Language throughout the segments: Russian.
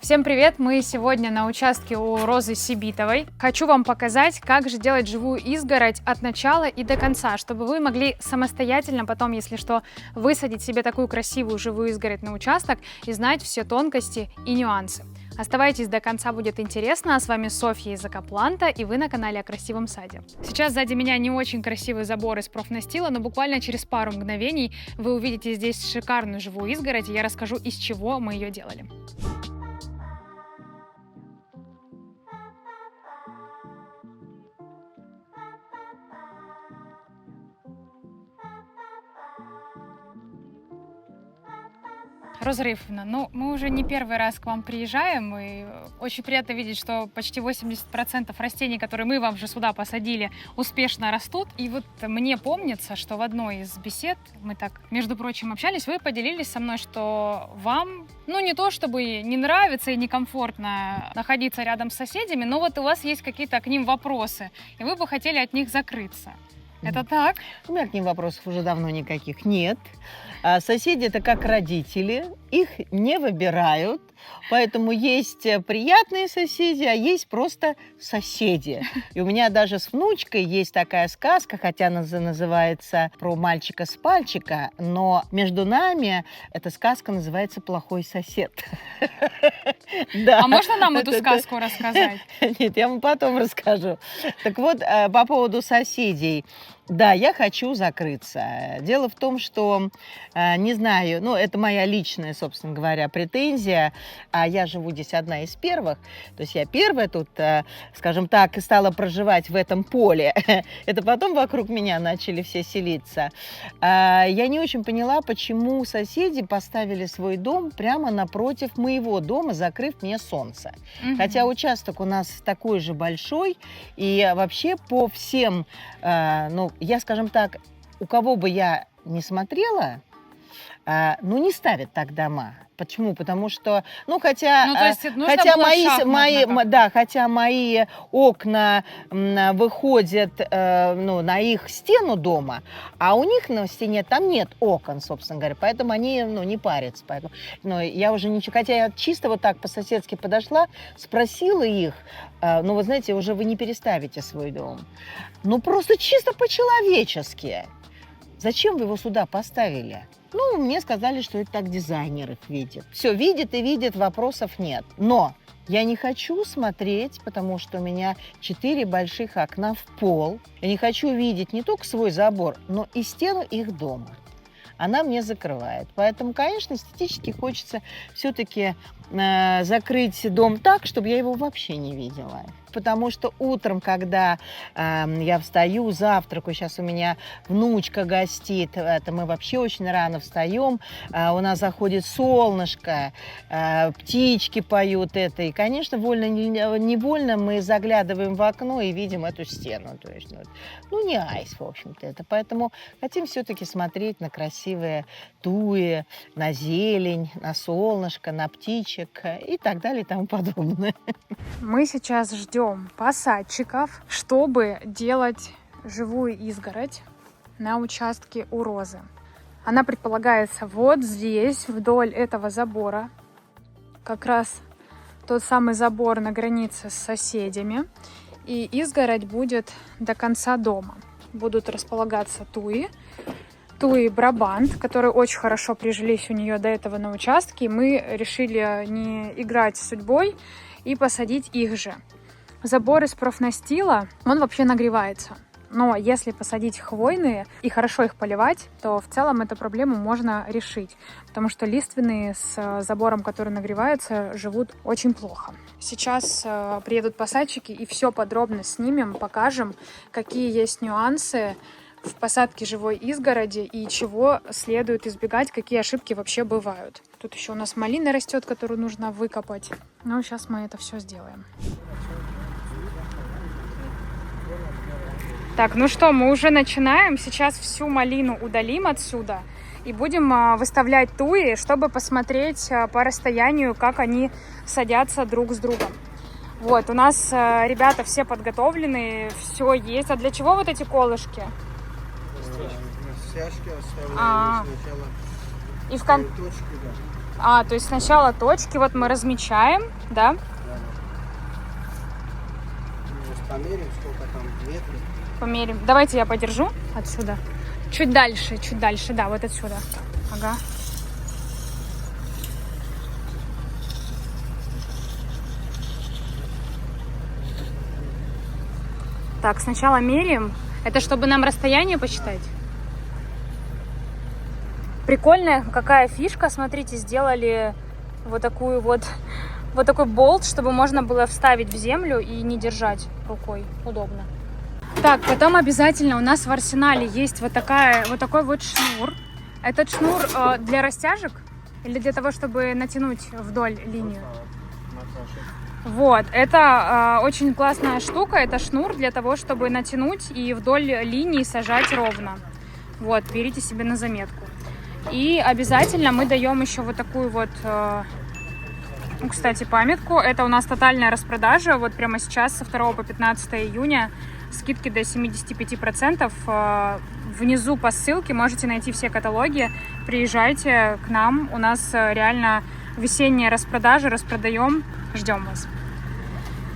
Всем привет! Мы сегодня на участке у Розы Сибитовой. Хочу вам показать, как же делать живую изгородь от начала и до конца, чтобы вы могли самостоятельно потом, если что, высадить себе такую красивую живую изгородь на участок и знать все тонкости и нюансы. Оставайтесь до конца, будет интересно. А с вами Софья из Экопланта, и вы на канале о красивом саде. Сейчас сзади меня не очень красивый забор из профнастила, но буквально через пару мгновений вы увидите здесь шикарную живую изгородь, и я расскажу, из чего мы ее делали. Роза Рифовна, ну мы уже не первый раз к вам приезжаем, и очень приятно видеть, что почти 80% растений, которые мы вам же сюда посадили, успешно растут. И вот мне помнится, что в одной из бесед, мы так, между прочим, общались, вы поделились со мной, что вам, ну не то чтобы не нравится и некомфортно находиться рядом с соседями, но вот у вас есть какие-то к ним вопросы, и вы бы хотели от них закрыться. Это так? У меня к ним вопросов уже давно никаких нет. Соседи – это как родители, их не выбирают, поэтому есть приятные соседи, а есть просто соседи. И у меня даже с внучкой есть такая сказка, хотя она называется «Про мальчика с пальчика», но между нами эта сказка называется «Плохой сосед». А можно нам эту сказку рассказать? Нет, я вам потом расскажу. Так вот, по поводу соседей. Да, я хочу закрыться. Дело в том, что, не знаю, ну, это моя личная, собственно говоря, претензия. Я живу здесь одна из первых. То есть я первая тут, скажем так, стала проживать в этом поле. Это потом вокруг меня начали все селиться. Я не очень поняла, почему соседи поставили свой дом прямо напротив моего дома, закрыв мне солнце. Хотя участок у нас такой же большой. И вообще по всем, ну, я, скажем так, у кого бы я не смотрела, ну, не ставят так дома. Почему? Потому что, ну, хотя, ну, то есть, хотя мои окна выходят, ну, на их стену дома, а у них на стене там нет окон, собственно говоря, поэтому они, ну, не парятся. Поэтому, ну, я уже ничего, хотя я чисто вот так по-соседски подошла, спросила их, ну, вы знаете, уже вы не переставите свой дом. Ну, просто чисто по-человечески. Зачем вы его сюда поставили? Ну, мне сказали, что это так дизайнер их видит. Все видит и видит, вопросов нет. Но я не хочу смотреть, потому что у меня 4 больших окна в пол. Я не хочу видеть не только свой забор, но и стену их дома. Она мне закрывает. Поэтому, конечно, эстетически хочется все-таки закрыть дом так, чтобы я его вообще не видела. Потому что утром, когда я встаю, завтракаю, сейчас у меня внучка гостит, это мы вообще очень рано встаем, у нас заходит солнышко, птички поют это, и, конечно, вольно-невольно мы заглядываем в окно и видим эту стену. То есть, ну, не айс, в общем-то, это. Поэтому хотим все-таки смотреть на красивые туи, на зелень, на солнышко, на птичек и так далее и тому подобное. Мы сейчас ждем посадчиков, чтобы делать живую изгородь на участке у Розы. Она предполагается вот здесь, вдоль этого забора. Как раз тот самый забор на границе с соседями. И изгородь будет до конца дома. Будут располагаться туи и брабант, которые очень хорошо прижились у нее до этого на участке. Мы решили не играть с судьбой и посадить их же. Забор из профнастила, он вообще нагревается. Но если посадить хвойные и хорошо их поливать, то в целом эту проблему можно решить. Потому что лиственные с забором, который нагревается, живут очень плохо. Сейчас приедут посадчики и все подробно снимем, покажем, какие есть нюансы в посадке живой изгороди и чего следует избегать, какие ошибки вообще бывают. Тут еще у нас малина растет, которую нужно выкопать. Ну, сейчас мы это все сделаем. Так, ну что, мы уже начинаем. Сейчас всю малину удалим отсюда и будем выставлять туи, чтобы посмотреть по расстоянию, как они садятся друг с другом. Вот, у нас ребята все подготовлены, все есть. А для чего вот эти колышки? Стяжки оставляем сначала. И в кон... То есть сначала точки вот мы размечаем, да? Померим, сколько там метров. Померим. Давайте я подержу отсюда. Чуть дальше, да, вот отсюда. Ага. Так, сначала меряем. Это чтобы нам расстояние посчитать? Прикольная какая фишка. Смотрите, сделали вот такой болт, чтобы можно было вставить в землю и не держать рукой. Удобно. Так, потом обязательно у нас в арсенале есть вот такой вот шнур. Этот шнур для растяжек или для того, чтобы натянуть вдоль линию? Вот, это очень классная штука. Это шнур для того, чтобы натянуть и вдоль линии сажать ровно. Вот, берите себе на заметку. И обязательно мы даем еще вот такую вот, кстати, памятку. Это у нас тотальная распродажа. Вот прямо сейчас со 2 по 15 июня скидки до 75%. Внизу по ссылке можете найти все каталоги. Приезжайте к нам. У нас реально весенняя распродажа. Распродаем. Ждем вас.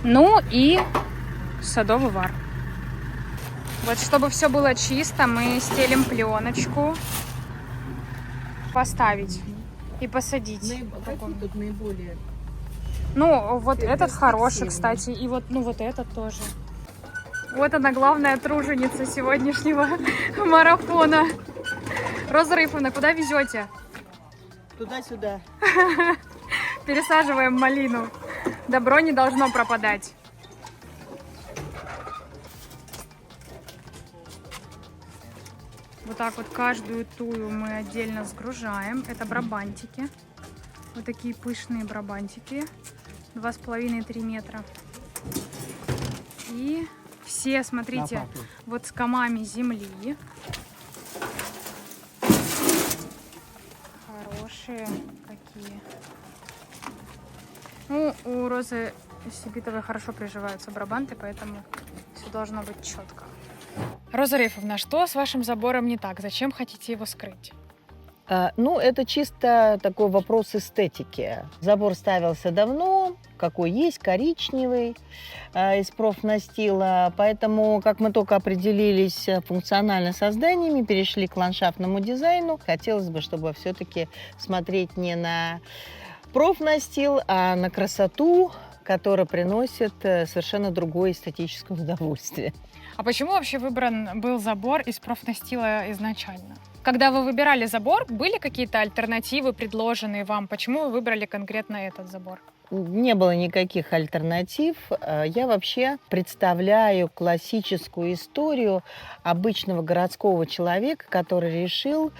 Ну и садовый вар. Вот чтобы все было чисто, мы стелим пленочку. Поставить и посадить. Какой тут наиболее? Ну, вот этот хороший, кстати. И вот, вот этот тоже. Вот она, главная труженица сегодняшнего марафона. Роза Раифовна, куда везете? Туда-сюда. Пересаживаем малину. Добро не должно пропадать. Вот так вот каждую тую мы отдельно сгружаем. Это брабантики. Вот такие пышные брабантики. 2,5-3 метра. И все, смотрите, вот с комами земли. Хорошие какие. Ну, у Розы Сибитовой хорошо приживаются брабанты, поэтому все должно быть четко. Роза Раифовна, что с вашим забором не так? Зачем хотите его скрыть? Ну, это чисто такой вопрос эстетики. Забор ставился давно, какой есть, коричневый, из профнастила. Поэтому, как мы только определились функционально со зданиями, перешли к ландшафтному дизайну. Хотелось бы, чтобы все-таки смотреть не на профнастил, а на красоту, которая приносит совершенно другое эстетическое удовольствие. А почему вообще выбран был забор из профнастила изначально? Когда вы выбирали забор, были какие-то альтернативы, предложенные вам? Почему вы выбрали конкретно этот забор? Не было никаких альтернатив. Я вообще представляю классическую историю обычного городского человека, который решил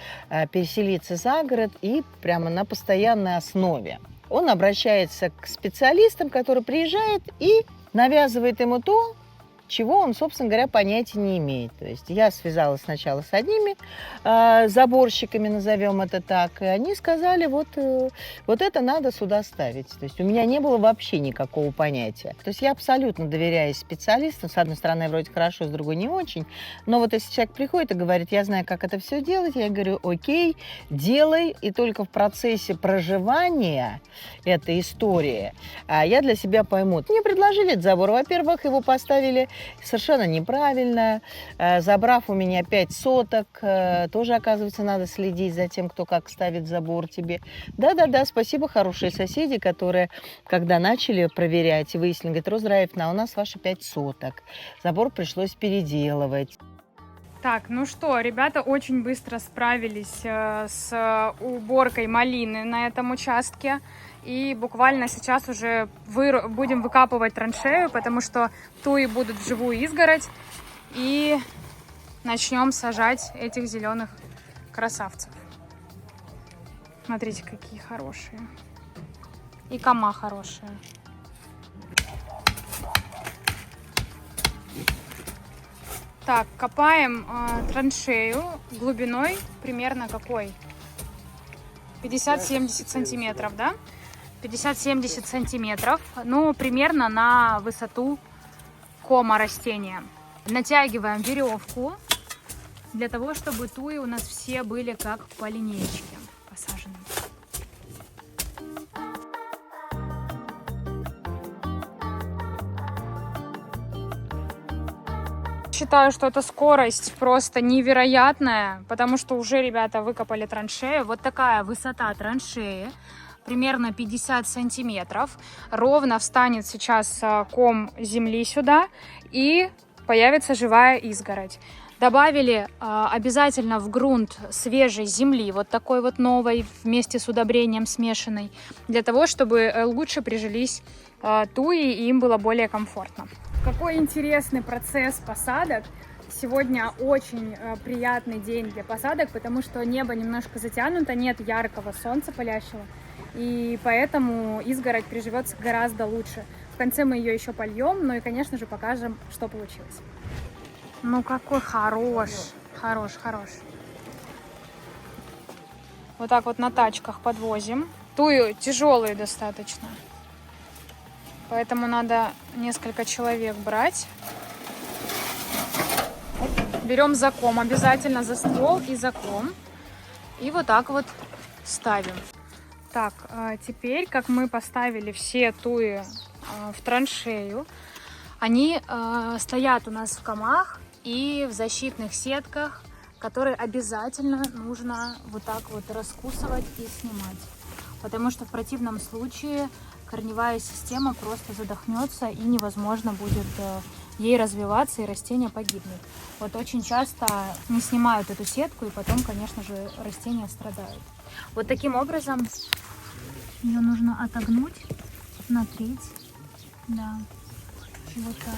переселиться за город и прямо на постоянной основе. Он обращается к специалистам, который приезжает и навязывает ему то, чего он, собственно говоря, понятия не имеет. То есть я связалась сначала с одними заборщиками, назовем это так, и они сказали, вот это надо сюда ставить. То есть у меня не было вообще никакого понятия. То есть я абсолютно доверяюсь специалистам. С одной стороны, вроде хорошо, с другой не очень. Но вот если человек приходит и говорит, я знаю, как это все делать, я говорю, окей, делай. И только в процессе проживания этой истории я для себя пойму. Мне предложили этот забор. Во-первых, его поставили совершенно неправильно, забрав у меня 5 соток, тоже, оказывается, надо следить за тем, кто как ставит забор тебе. Да-да-да, спасибо, хорошие соседи, которые, когда начали проверять, выяснили, говорят, Роза Раифовна, у нас ваши 5 соток. Забор пришлось переделывать. Так, ну что, ребята очень быстро справились с уборкой малины на этом участке. И буквально сейчас уже будем выкапывать траншею, потому что туи будут в живую изгородь. И начнем сажать этих зеленых красавцев. Смотрите, какие хорошие. И кома хорошие. Так, копаем траншею глубиной примерно какой? 50-70 сантиметров, да? 50-70 сантиметров, ну, примерно на высоту кома растения. Натягиваем веревку для того, чтобы туи у нас все были как по линеечке посажены. считаю, что эта скорость просто невероятная, потому что уже ребята выкопали траншею. Вот такая высота траншеи, примерно 50 сантиметров. Ровно встанет сейчас ком земли сюда и появится живая изгородь. Добавили обязательно в грунт свежей земли, вот такой вот новой, вместе с удобрением смешанной, для того, чтобы лучше прижились туи и им было более комфортно. Какой интересный процесс посадок. Сегодня очень приятный день для посадок, потому что небо немножко затянуто, нет яркого солнца палящего, и поэтому изгородь приживется гораздо лучше. В конце мы ее еще польем, ну и, конечно же, покажем, что получилось. Ну какой хорош, хорош. Вот так вот на тачках подвозим. Туи тяжелые достаточно, поэтому надо несколько человек брать. Берем за ком обязательно, за ствол и за ком. И вот так вот ставим. Так, теперь, как мы поставили все туи в траншею, они стоят у нас в комах и в защитных сетках, которые обязательно нужно вот так вот раскусывать и снимать. Потому что в противном случае корневая система просто задохнется и невозможно будет ей развиваться, и растения погибнут. Вот очень часто не снимают эту сетку, и потом, конечно же, растения страдают. Вот таким образом ее нужно отогнуть на треть. Да. Вот так.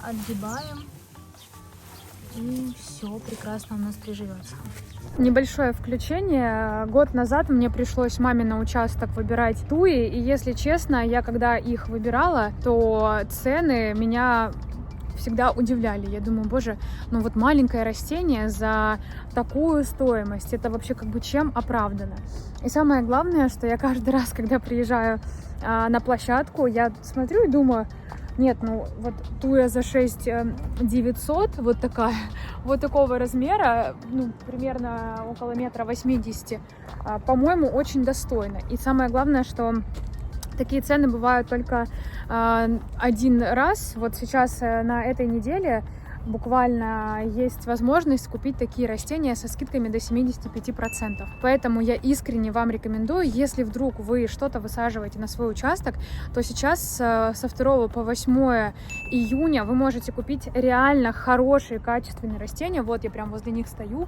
Отгибаем. И все прекрасно у нас приживется. Небольшое включение. Год назад мне пришлось маме на участок выбирать туи. И если честно, я когда их выбирала, то цены меня всегда удивляли. Я думаю, боже, ну вот маленькое растение за такую стоимость, это вообще как бы чем оправдано? И самое главное, что я каждый раз, когда приезжаю на площадку, я смотрю и думаю, нет, ну вот туя за 6 900, вот такая, вот такого размера, ну, примерно около 1,80 м, по-моему, очень достойно. И самое главное, что такие цены бывают только один раз. Вот сейчас на этой неделе буквально есть возможность купить такие растения со скидками до 75%. Поэтому я искренне вам рекомендую, если вдруг вы что-то высаживаете на свой участок, то сейчас со 2 по 8 июня вы можете купить реально хорошие, качественные растения. Вот я прям возле них стою.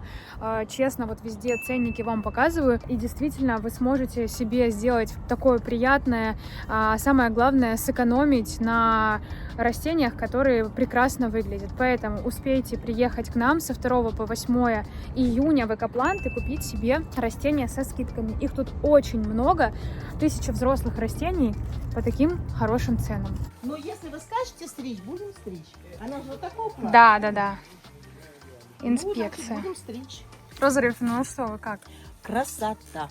Честно, вот везде ценники вам показываю. И действительно, вы сможете себе сделать такое приятное, самое главное, сэкономить на растениях, которые прекрасно выглядят. Поэтому успейте приехать к нам со 2 по 8 июня в Экоплант и купить себе растения со скидками. Их тут очень много, 1000 взрослых растений по таким хорошим ценам. Но если вы скажете стричь, будем стричь. Она же вот такого плана. Да. Инспекция. Будем стричь. Розарев, ну что вы, как? Красота.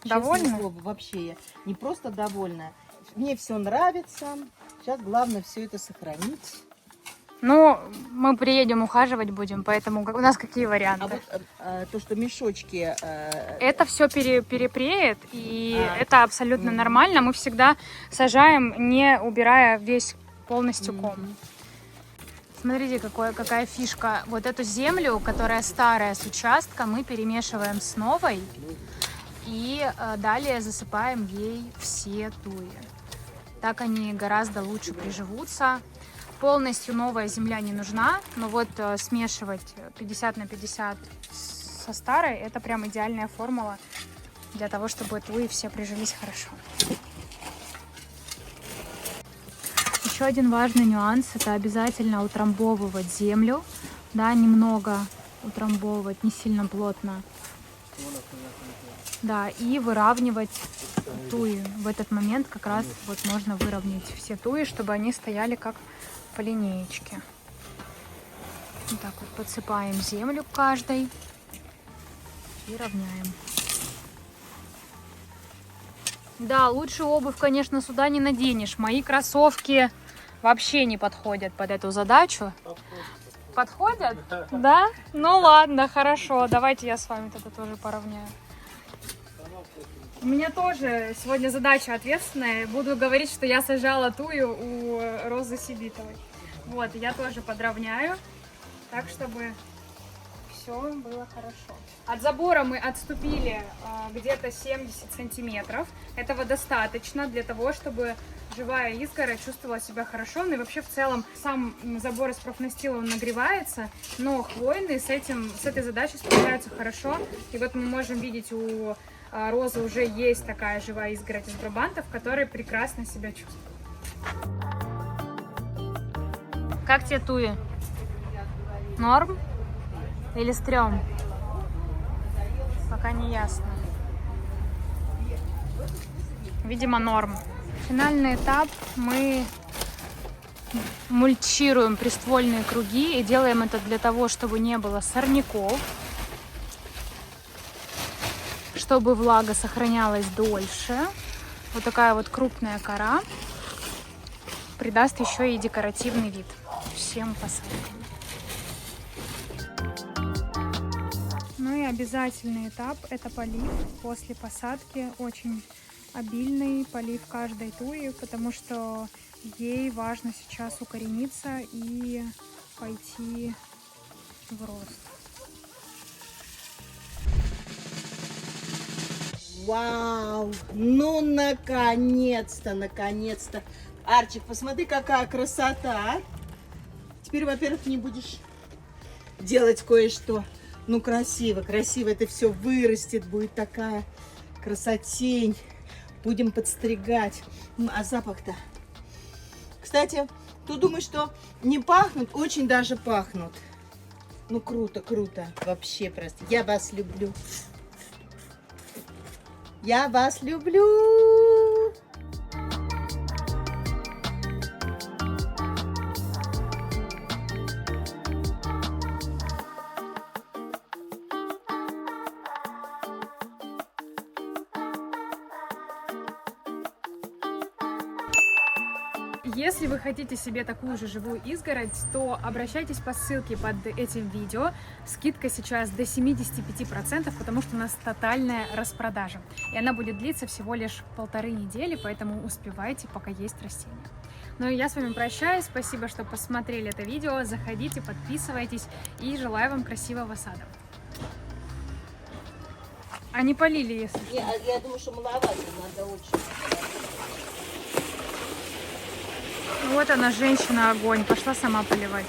Довольны? Честное слово, вообще я не просто довольна. Мне все нравится. Сейчас главное все это сохранить. Ну, мы приедем, ухаживать будем, поэтому у нас какие варианты? А вот то, что мешочки... Это все перепреет, и это абсолютно нормально. Мы всегда сажаем, не убирая весь полностью ком. Смотрите, какая фишка. Вот эту землю, которая старая с участка, мы перемешиваем с новой. И далее засыпаем ей все туи. Так они гораздо лучше приживутся. Полностью новая земля не нужна, но вот смешивать 50 на 50 со старой, это прям идеальная формула для того, чтобы туи все прижились хорошо. Еще один важный нюанс – это обязательно утрамбовывать землю, да, немного утрамбовывать, не сильно плотно. Да, и выравнивать туи. В этот момент как раз вот можно выровнять все туи, чтобы они стояли как по линеечке. Вот так вот подсыпаем землю к каждой и равняем. Да, лучше обувь, конечно, сюда не наденешь. Мои кроссовки вообще не подходят под эту задачу. Подходят? Да? Ну ладно, хорошо. Давайте я с вами тогда тоже поравняю. У меня тоже сегодня задача ответственная. Буду говорить, что я сажала тую у Розы Сибитовой. Вот, я тоже подровняю, так, чтобы все было хорошо. От забора мы отступили где-то 70 сантиметров. Этого достаточно для того, чтобы живая изгородь чувствовала себя хорошо. Ну и вообще в целом сам забор из профнастила он нагревается, но хвойные с этой задачей справляются хорошо. И вот мы можем видеть, у розы уже есть такая живая изгородь из брабантов, которые прекрасно себя чувствуют. Как тебе туи? Норм? Или стрём? Пока не ясно. Видимо, норм. Финальный этап. Мы мульчируем приствольные круги и делаем это для того, чтобы не было сорняков, чтобы влага сохранялась дольше. Вот такая вот крупная кора придаст еще и декоративный вид всем посадкам. Ну и обязательный этап – это полив после посадки. Очень обильный полив каждой туи, потому что ей важно сейчас укорениться и пойти в рост. Вау! Ну, наконец-то, наконец-то. Арчик, посмотри, какая красота. Теперь, во-первых, не будешь делать кое-что. Ну, красиво, красиво. Это все вырастет, будет такая красотень. Будем подстригать. Ну, а запах-то? Кстати, ты думаешь, что не пахнут? Очень даже пахнут. Ну, круто, круто. Вообще просто. Я вас люблю. Я вас люблю. Если вы хотите себе такую же живую изгородь, то обращайтесь по ссылке под этим видео. Скидка сейчас до 75%, потому что у нас тотальная распродажа. И она будет длиться всего лишь 1,5 недели, поэтому успевайте, пока есть растения. Ну и я с вами прощаюсь. Спасибо, что посмотрели это видео. Заходите, подписывайтесь и желаю вам красивого сада. А не полили, если что. Я думаю, что маловато, надо очень. Вот она, женщина-огонь. Пошла сама поливать.